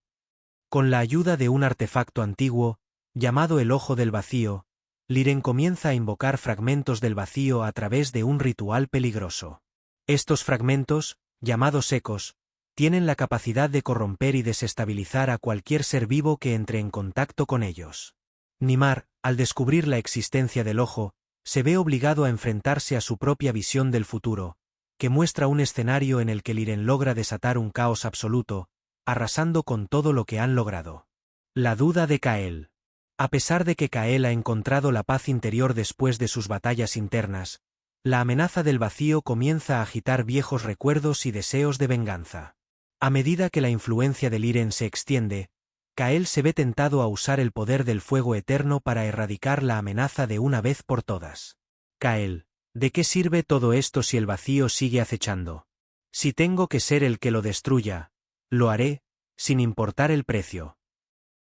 Speaker 1: Con la ayuda de un artefacto antiguo, llamado el Ojo del Vacío, Liren comienza a invocar fragmentos del vacío a través de un ritual peligroso. Estos fragmentos, llamados ecos, tienen la capacidad de corromper y desestabilizar a cualquier ser vivo que entre en contacto con ellos. Nimar, al descubrir la existencia del ojo, se ve obligado a enfrentarse a su propia visión del futuro, que muestra un escenario en el que Liren logra desatar un caos absoluto, arrasando con todo lo que han logrado. La duda de Kael. A pesar de que Kael ha encontrado la paz interior después de sus batallas internas, la amenaza del vacío comienza a agitar viejos recuerdos y deseos de venganza. A medida que la influencia de Liren se extiende, Kael se ve tentado a usar el poder del fuego eterno para erradicar la amenaza de una vez por todas. Kael, ¿de qué sirve todo esto si el vacío sigue acechando? Si tengo que ser el que lo destruya, lo haré, sin importar el precio.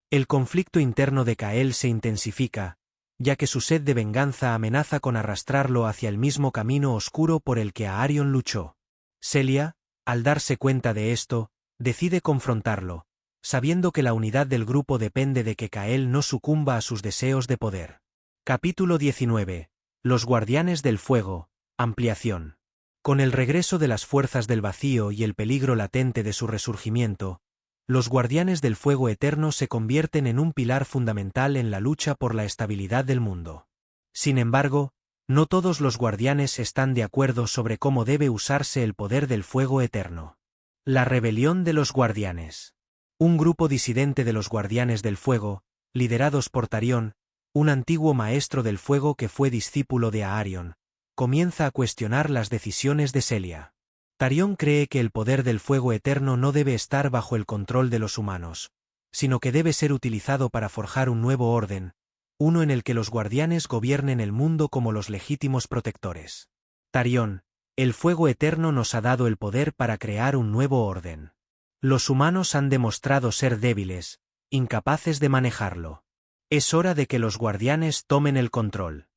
Speaker 1: El conflicto interno de Kael se intensifica, ya que su sed de venganza amenaza con arrastrarlo hacia el mismo camino oscuro por el que Aarion luchó. Celia, al darse cuenta de esto, decide confrontarlo, sabiendo que la unidad del grupo depende de que Kael no sucumba a sus deseos de poder. Capítulo 19. Los Guardianes del Fuego, ampliación. Con el regreso de las fuerzas del vacío y el peligro latente de su resurgimiento, los Guardianes del Fuego Eterno se convierten en un pilar fundamental en la lucha por la estabilidad del mundo. Sin embargo, no todos los guardianes están de acuerdo sobre cómo debe usarse el poder del fuego eterno. La rebelión de los guardianes. Un grupo disidente de los Guardianes del Fuego, liderados por Tarion, un antiguo maestro del fuego que fue discípulo de Aarion, comienza a cuestionar las decisiones de Celia. Tarion cree que el poder del fuego eterno no debe estar bajo el control de los humanos, sino que debe ser utilizado para forjar un nuevo orden, uno en el que los guardianes gobiernen el mundo como los legítimos protectores. Tarion, el fuego eterno nos ha dado el poder para crear un nuevo orden. Los humanos han demostrado ser débiles, incapaces de manejarlo. Es hora de que los guardianes tomen el control.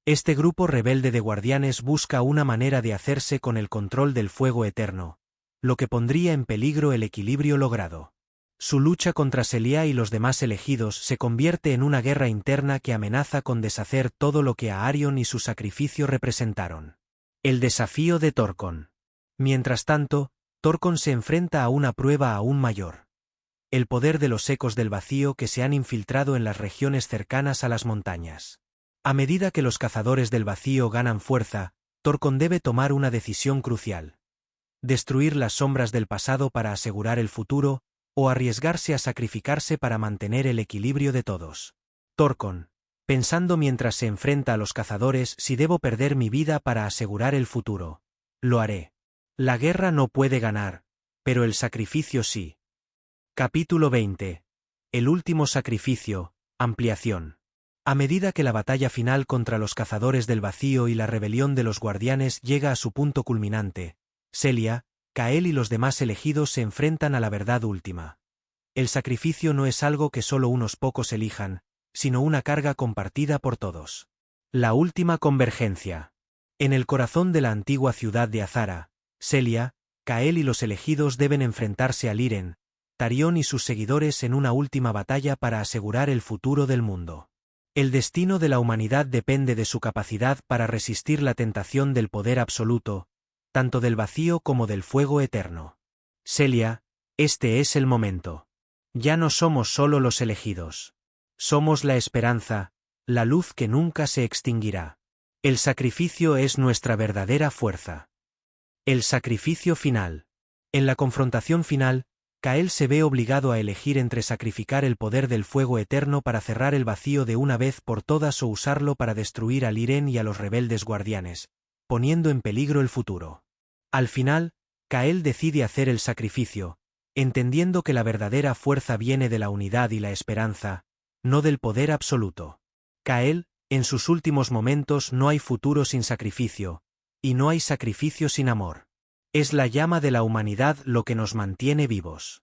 Speaker 1: Este grupo rebelde de guardianes busca una manera de hacerse con el control del fuego eterno, lo que pondría en peligro el equilibrio logrado. Su lucha contra Celia y los demás elegidos se convierte en una guerra interna que amenaza con deshacer todo lo que Aarion y su sacrificio representaron. El desafío de Torcon. Mientras tanto, Torcon se enfrenta a una prueba aún mayor. El poder de los ecos del vacío que se han infiltrado en las regiones cercanas a las montañas. A medida que los cazadores del vacío ganan fuerza, Torcon debe tomar una decisión crucial. Destruir las sombras del pasado para asegurar el futuro, o arriesgarse a sacrificarse para mantener el equilibrio de todos. Torcon, pensando mientras se enfrenta a los cazadores si debo perder mi vida para asegurar el futuro. Lo haré. La guerra no puede ganar, pero el sacrificio sí. Capítulo 20. El último sacrificio, ampliación. A medida que la batalla final contra los cazadores del vacío y la rebelión de los guardianes llega a su punto culminante, Celia, Kael y los demás elegidos se enfrentan a la verdad última. El sacrificio no es algo que solo unos pocos elijan, sino una carga compartida por todos. La última convergencia. En el corazón de la antigua ciudad de Azara, Celia, Kael y los elegidos deben enfrentarse a Liren, Tarion y sus seguidores en una última batalla para asegurar el futuro del mundo. El destino de la humanidad depende de su capacidad para resistir la tentación del poder absoluto, tanto del vacío como del fuego eterno. Celia, este es el momento. Ya no somos solo los elegidos. Somos la esperanza, la luz que nunca se extinguirá. El sacrificio es nuestra verdadera fuerza. El sacrificio final. En la confrontación final, Kael se ve obligado a elegir entre sacrificar el poder del fuego eterno para cerrar el vacío de una vez por todas o usarlo para destruir a Liren y a los rebeldes guardianes, poniendo en peligro el futuro. Al final, Kael decide hacer el sacrificio, entendiendo que la verdadera fuerza viene de la unidad y la esperanza, no del poder absoluto. Kael, en sus últimos momentos no hay futuro sin sacrificio, y no hay sacrificio sin amor. Es la llama de la humanidad lo que nos mantiene vivos.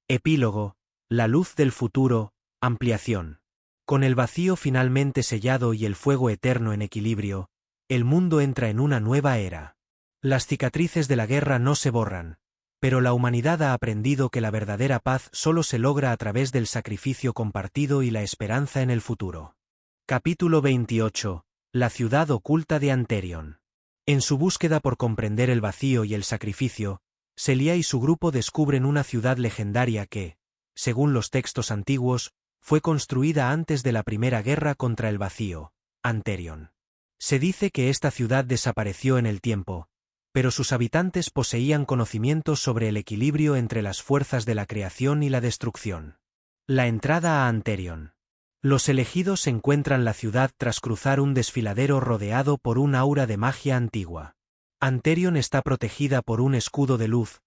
Speaker 1: Epílogo, la luz del futuro, ampliación. Con el vacío finalmente sellado y el fuego eterno en equilibrio, el mundo entra en una nueva era. Las cicatrices de la guerra no se borran, pero la humanidad ha aprendido que la verdadera paz solo se logra a través del sacrificio compartido y la esperanza en el futuro. Capítulo 28. La ciudad oculta de Anterion. En su búsqueda por comprender el vacío y el sacrificio, Celia y su grupo descubren una ciudad legendaria que, según los textos antiguos, fue construida antes de la primera guerra contra el vacío, Anterion. Se dice que esta ciudad desapareció en el tiempo, pero sus habitantes poseían conocimientos sobre el equilibrio entre las fuerzas de la creación y la destrucción. La entrada a Anterion. Los elegidos encuentran la ciudad tras cruzar un desfiladero rodeado por un aura de magia antigua. Anterion está protegida por un escudo de luz,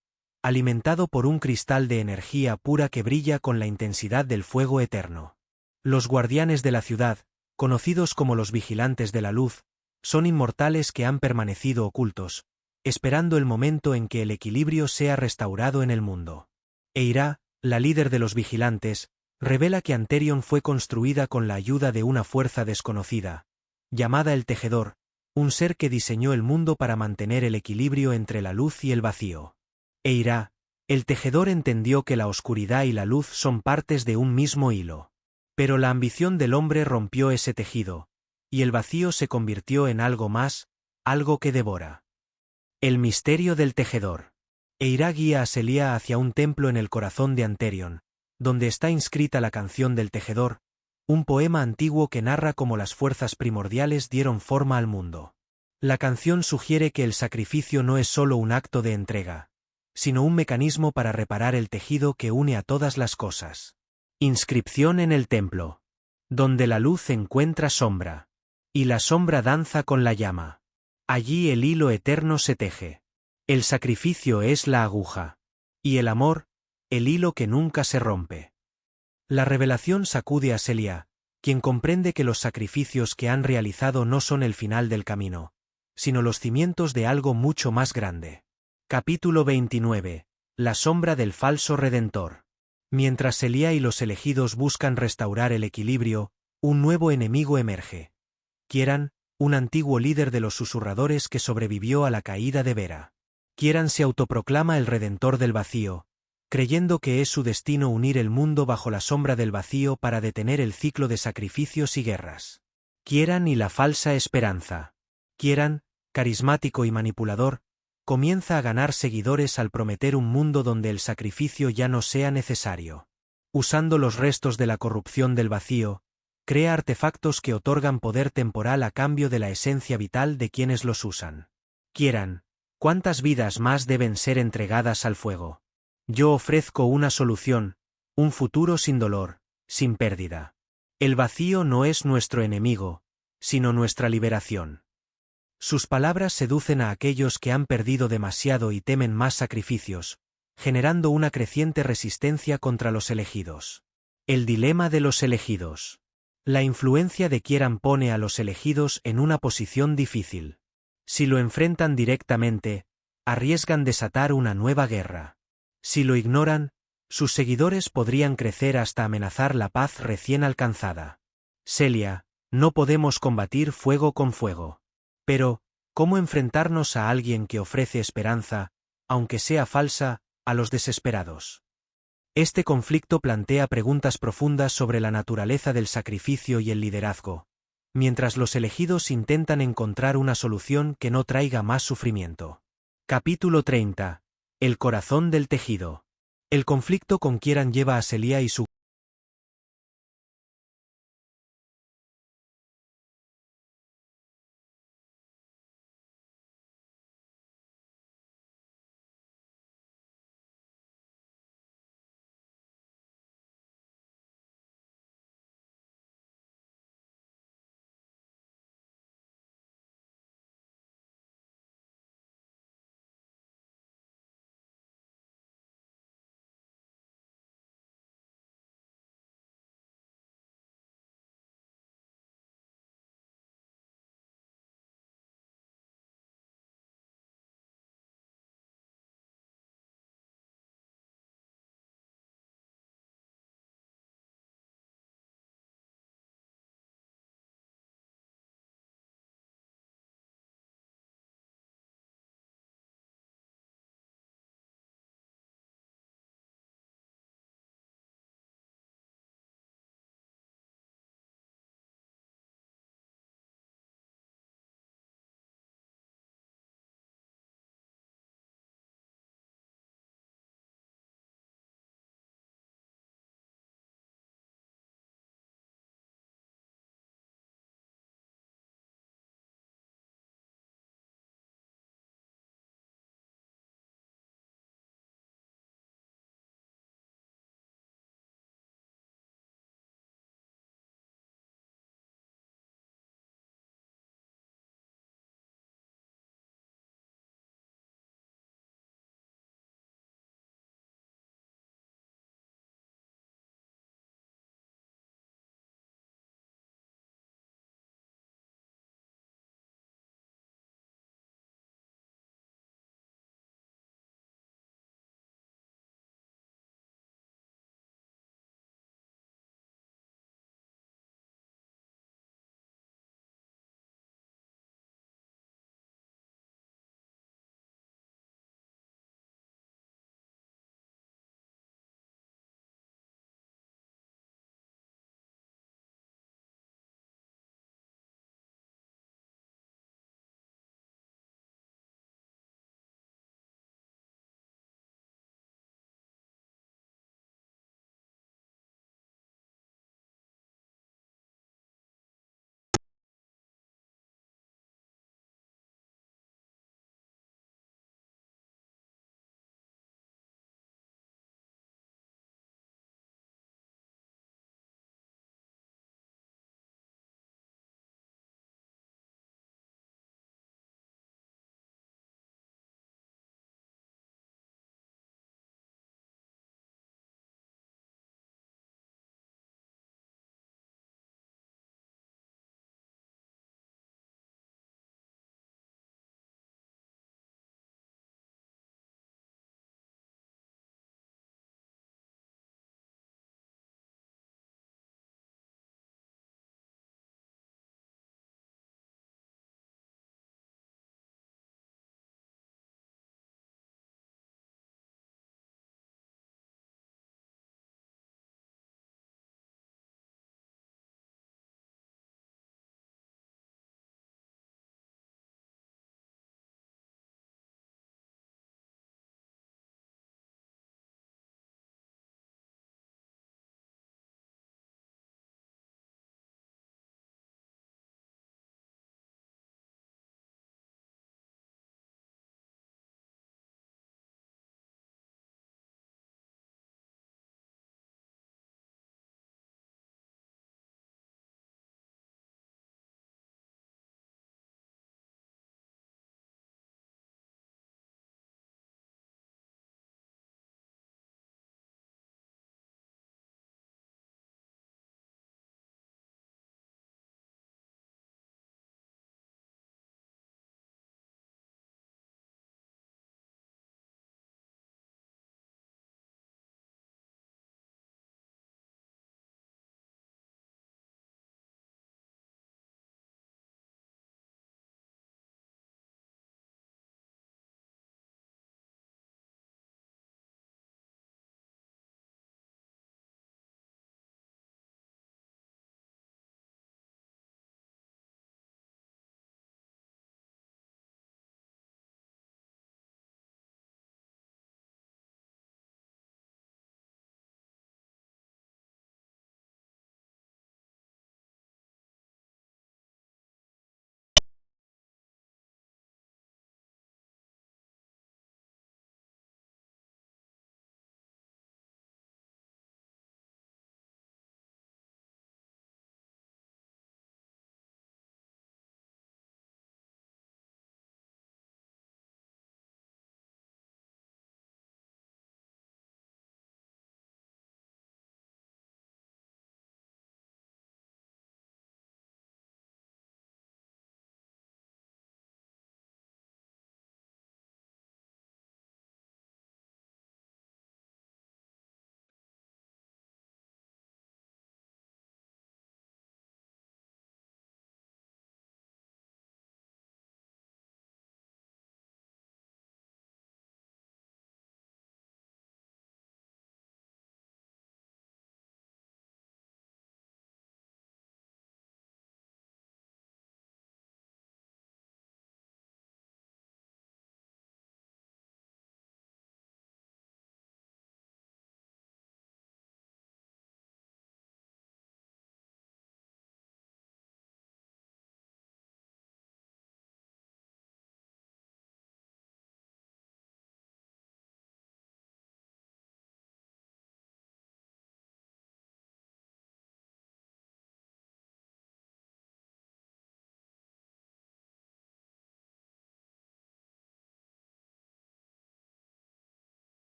Speaker 1: alimentado por un cristal de energía pura que brilla con la intensidad del fuego eterno. Los guardianes de la ciudad, conocidos como los vigilantes de la luz, son inmortales que han permanecido ocultos, esperando el momento en que el equilibrio sea restaurado en el mundo. Eira, la líder de los vigilantes, revela que Anterion fue construida con la ayuda de una fuerza desconocida, llamada el Tejedor, un ser que diseñó el mundo para mantener el equilibrio entre la luz y el vacío. Eira, el Tejedor entendió que la oscuridad y la luz son partes de un mismo hilo. Pero la ambición del hombre rompió ese tejido, y el vacío se convirtió en algo más, algo que devora. El misterio del Tejedor. Eira guía a Celia hacia un templo en el corazón de Anterion, donde está inscrita la canción del Tejedor, un poema antiguo que narra cómo las fuerzas primordiales dieron forma al mundo. La canción sugiere que el sacrificio no es solo un acto de entrega, sino un mecanismo para reparar el tejido que une a todas las cosas. Inscripción en el templo. Donde la luz encuentra sombra, y la sombra danza con la llama. Allí el hilo eterno se teje. El sacrificio es la aguja, y el amor, el hilo que nunca se rompe. La revelación sacude a Celia, quien comprende que los sacrificios que han realizado no son el final del camino, sino los cimientos de algo mucho más grande. Capítulo 29. La sombra del falso redentor. Mientras Celia y los elegidos buscan restaurar el equilibrio, un nuevo enemigo emerge. Kieran, un antiguo líder de los susurradores que sobrevivió a la caída de Vera. Kieran se autoproclama el redentor del vacío, creyendo que es su destino unir el mundo bajo la sombra del vacío para detener el ciclo de sacrificios y guerras. Kieran y la falsa esperanza. Kieran, carismático y manipulador, comienza a ganar seguidores al prometer un mundo donde el sacrificio ya no sea necesario. Usando los restos de la corrupción del vacío, crea artefactos que otorgan poder temporal a cambio de la esencia vital de quienes los usan. Kieran, ¿cuántas vidas más deben ser entregadas al fuego? Yo ofrezco una solución, un futuro sin dolor, sin pérdida. El vacío no es nuestro enemigo, sino nuestra liberación. Sus palabras seducen a aquellos que han perdido demasiado y temen más sacrificios, generando una creciente resistencia contra los elegidos. El dilema de los elegidos. La influencia de Kieran pone a los elegidos en una posición difícil. Si lo enfrentan directamente, arriesgan desatar una nueva guerra. Si lo ignoran, sus seguidores podrían crecer hasta amenazar la paz recién alcanzada. Celia, no podemos combatir fuego con fuego. Pero, ¿cómo enfrentarnos a alguien que ofrece esperanza, aunque sea falsa, a los desesperados? Este conflicto plantea preguntas profundas sobre la naturaleza del sacrificio y el liderazgo, mientras los elegidos intentan encontrar una solución que no traiga más sufrimiento. Capítulo 30. El corazón del tejido. El conflicto con Kieran lleva a Celia y su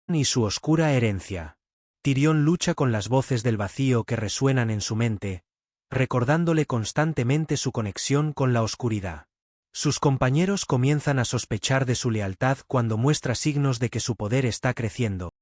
Speaker 1: y su oscura herencia. Tyrion lucha con las voces del vacío que resuenan en su mente, recordándole constantemente su conexión con la oscuridad. Sus compañeros comienzan a sospechar de su lealtad cuando muestra signos de que su poder está creciendo.